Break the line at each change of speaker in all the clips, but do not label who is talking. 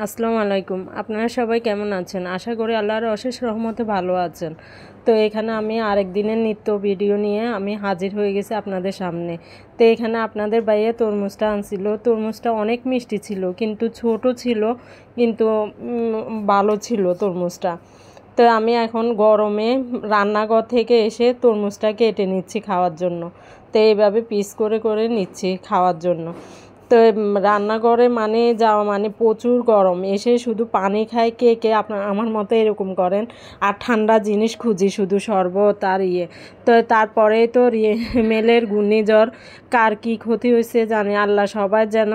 আসসালামু আলাইকুম। আপনারা সবাই কেমন আছেন? আশা করি আল্লাহর অশেষ রহমতে ভালো আছেন। তো এখানে আমি আরেক দিনের নিত্য ভিডিও নিয়ে আমি হাজির হয়ে গেছি আপনাদের সামনে। তো এখানে আপনাদের ভাইয়া তরমুজটা আনছিল। তরমুজটা অনেক মিষ্টি ছিল, কিন্তু ছোট ছিল, কিন্তু ভালো ছিল তরমুজটা। তো আমি এখন গরমে রান্নাঘর থেকে এসে তরমুজটা কেটে নিচ্ছি খাওয়ার জন্য। তো এইভাবে পিস করে করে নিচ্ছি খাওয়ার জন্য। তো রান্নাঘরে মানে যাওয়া মানে প্রচুর গরম, এসে শুধু পানি খায়। কে কে আপনার আমার মতো এরকম করেন? আর ঠান্ডা জিনিস খুঁজি, শুধু শরবত আর ইয়ে। তো তারপরে তো মেলের ঘূর্ণিঝড়, কার কী ক্ষতি হয়েছে জানি আল্লাহ। সবার যেন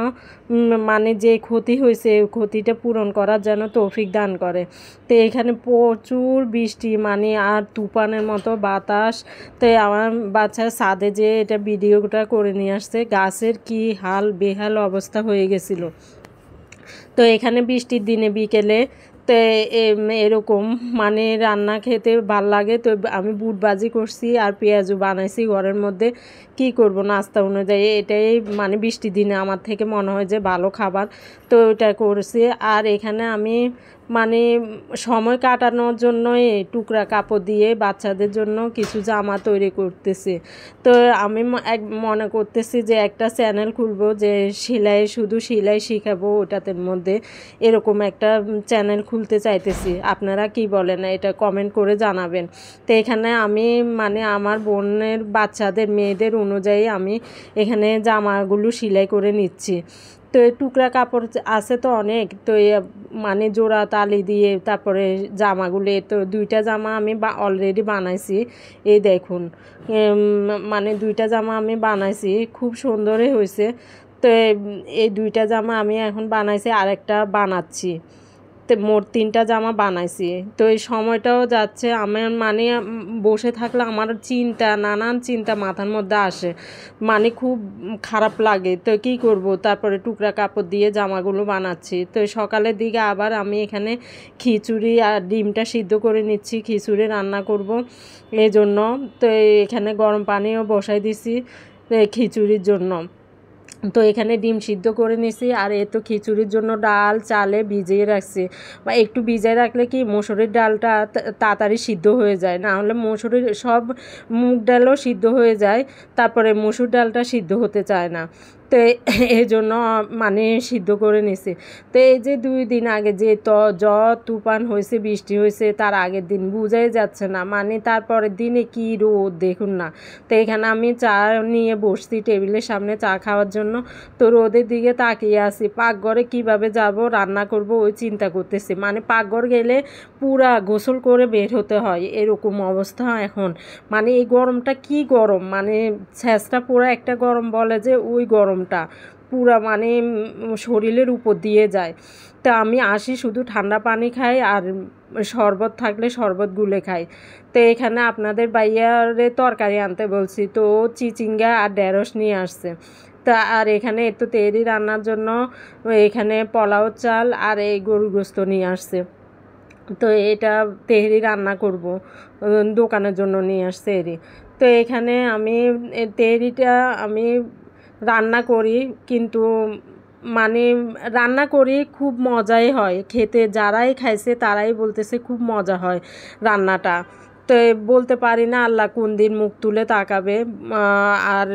মানে যে ক্ষতি হয়েছে ওই ক্ষতিটা পূরণ করার যেন তৌফিক দান করে। তো এখানে প্রচুর বৃষ্টি মানে আর তুফানের মতো বাতাস। তো আমার বাচ্চা ছাদে যে এটা ভিডিওটা করে নিয়ে আসছে, গাছের কি হাল বেহাল অবস্থা হয়ে গেছিলো। তো এখানে বৃষ্টির দিনে বিকেলে তো এরকম মানে রান্না খেতে ভাল লাগে। তো আমি বুট ভাজি করছি আর পেঁয়াজও বানাইছি ঘরের মধ্যে। কি করব, নাস্তা অনুযায়ী এটাই মানে বৃষ্টির দিনে আমার থেকে মনে হয় যে ভালো খাবার, তো ওইটা করছি। আর এখানে আমি মানে সময় কাটানোর জন্যই টুকরা কাপড় দিয়ে বাচ্চাদের জন্য কিছু জামা তৈরি করতেছি। তো আমি মনে করতেছি যে একটা চ্যানেল খুলবো, যে সেলাই, শুধু সেলাই শিখাবো ওটাতে মধ্যে, এরকম একটা চ্যানেল খুলতে চাইতেছি। আপনারা কি বলেন এটা কমেন্ট করে জানাবেন। তো এখানে আমি মানে আমার বোনের বাচ্চাদের মেয়েদের অনুযায়ী আমি এখানে জামাগুলো সেলাই করে নিচ্ছি। তো টুকরা কাপড় আছে তো অনেক, তো মানে জোড়া তালি দিয়ে তারপরে জামাগুলো, তো দুইটা জামা আমি অলরেডি বানাইছি। এই দেখুন, মানে দুইটা জামা আমি বানাইছি, খুব সুন্দরই হয়েছে। তো এই দুইটা জামা আমি এখন বানাইছি, আরেকটা বানাচ্ছি। তো মোট 3টা জামা বানাইছি। তো এই সময়টাও যাচ্ছে, আমার মানে বসে থাকলে আমার নানান চিন্তা মাথার মধ্যে আসে, মানে খুব খারাপ লাগে। তো কী করব, তারপরে টুকরা কাপড় দিয়ে জামাগুলো বানাচ্ছি। তো সকালের দিকে আবার আমি এখানে খিচুড়ি আর ডিমটা সিদ্ধ করে নিচ্ছি, খিচুড়ি রান্না করব এই জন্য। তো এখানে গরম পানিও বসাই দিছি খিচুড়ির জন্য। তো এখানে ডিম সিদ্ধ করে নিছি, আর তো খিচুড়ির জন্য ডাল চালে ভিজিয়ে রাখছি। বা একটু ভিজিয়ে রাখলে কি মসুরির ডালটা তাড়াতাড়ি সিদ্ধ হয়ে যায়, না হলে মসুরির সব মুগ ডালও সিদ্ধ হয়ে যায়, তারপরে মসুর ডালটা সিদ্ধ হতে চায় না। তো এই জন্য মানে সিদ্ধ করে নিছি। তো এই যে 2 দিন আগে যে ঝড় তুফান হয়েছে, বৃষ্টি হয়েছে, তার আগের দিন বোঝাই যাচ্ছে না, মানে তারপরের দিনে কি রোদ দেখুন না। তো এখানে আমি চা নিয়ে বসছি টেবিলের সামনে চা খাওয়ার জন্য। তো রোদের দিকে তাকিয়ে আছি, পাকঘরে কিভাবে যাব, রান্না করব ওই চিন্তা করতেছি। মানে পাকঘর গেলে পুরা গোসল করে বের হতে হয়, এরকম অবস্থা এখন। মানে এই গরমটা কি গরম, মানে ছেঁচটা পুরা একটা গরম বলে যে, ওই গরমটা পুরা মানে শরীরের উপর দিয়ে যায়। তা আমি আসি শুধু ঠান্ডা পানি খাই, আর শরবত থাকলে শরবত গুলে খাই। তো এখানে আপনাদের বাইয়ারে তরকারি আনতে বলছি, তো চিচিঙ্গা আর ঢেঁড়স নিয়ে আসছে। তা আর এখানে একটু তেহরি রান্নার জন্য এখানে পোলাও চাল আর এই গরুর গোস্ত নিয়ে আসছে। তো এটা তেহরি রান্না করব, দোকানের জন্য নিয়ে আসছে এরি। তো এখানে আমি তেহরিটা আমি রান্না করি, কিন্তু মানে রান্না করি খুব মজাই হয় খেতে, যারাই খাইছে তারাই বলতেছে খুব মজা হয় রান্নাটা। তো বলতে পারি না আল্লাহ কোন দিন মুখ তুলে তাকাবে। আর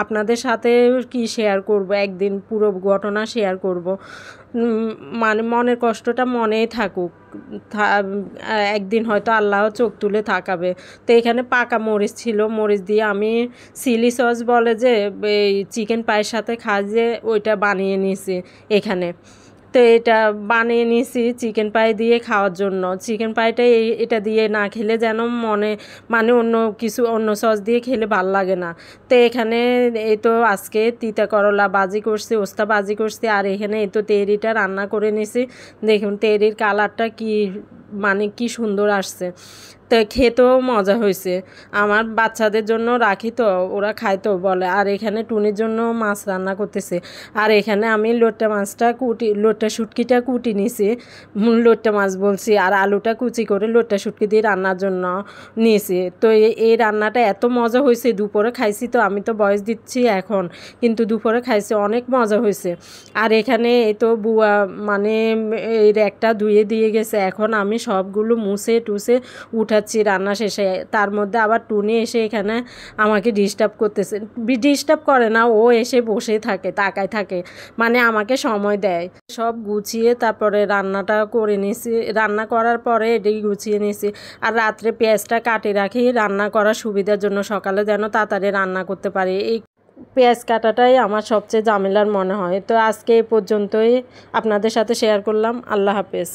আপনাদের সাথে কি শেয়ার করব, একদিন পুরো ঘটনা শেয়ার করব। মানে মনের কষ্টটা মনেই থাকুক, একদিন হয়তো আল্লাহ চোখ তুলে তাকাবে। তো এখানে পাকা মরিচ ছিল, মরিচ দিয়ে আমি চিলি সস বলে যে এই চিকেন পায়ের সাথে খাই যে, ওইটা বানিয়ে নিয়েছি এখানে। তো এটা বানিয়ে নিয়েছি চিকেন পাই দিয়ে খাওয়ার জন্য। চিকেন পাইটা এটা দিয়ে না খেলে যেন মানে অন্য কিছু, অন্য সস দিয়ে খেলে ভাল লাগে না। তো এখানে এই তো আজকে তিতা করলা ভাজি করছি, ওস্তা ভাজি করছি, আর এখানে এই তো তেহরিটা রান্না করে নিয়েছি। দেখুন তেহরির কালারটা কি মানে কি সুন্দর আসছে। তো খেতেও মজা হয়েছে। আমার বাচ্চাদের জন্য রাখি তো, ওরা খায় তো বলে। আর এখানে টুনির জন্য মাছ রান্না করতেছে। আর এখানে আমি লোট্টা শুটকিটা কুটি নিছি, লোট্টা মাছ বলছি, আর আলুটা কুচি করে লোট্টা শুটকি দিয়ে রান্নার জন্য নিয়েছি। তো এই রান্নাটা এত মজা হয়েছে, দুপুরে খাইছি তো, আমি তো ভয়েস দিচ্ছি এখন, কিন্তু দুপুরে খাইছি, অনেক মজা হয়েছে। আর এখানে এই তো বুয়া মানে এই র্যাকটা ধুয়ে দিয়ে গেছে, এখন আমি সবগুলো মুছে টুছে উঠাচ্ছি রান্না শেষে। তার মধ্যে আবার টুনি এসে এখানে আমাকে ডিস্টার্ব করতেছে, ডিস্টার্ব করে না, ও এসে বসে থাকে, তাকায় থাকে, মানে আমাকে সময় দেয়। সব গুছিয়ে তারপরে রান্নাটা করে নিয়েছি, রান্না করার পরে এটাই গুছিয়ে নিয়েছি। আর রাত্রে পেঁয়াজটা কাটে রাখি রান্না করার সুবিধার জন্য, সকালে যেন তাড়াতাড়ি রান্না করতে পারি। এই পেঁয়াজ কাটাটাই আমার সবচেয়ে ঝামেলার মনে হয়। তো আজকে এই পর্যন্তই আপনাদের সাথে শেয়ার করলাম। আল্লাহ হাফেজ।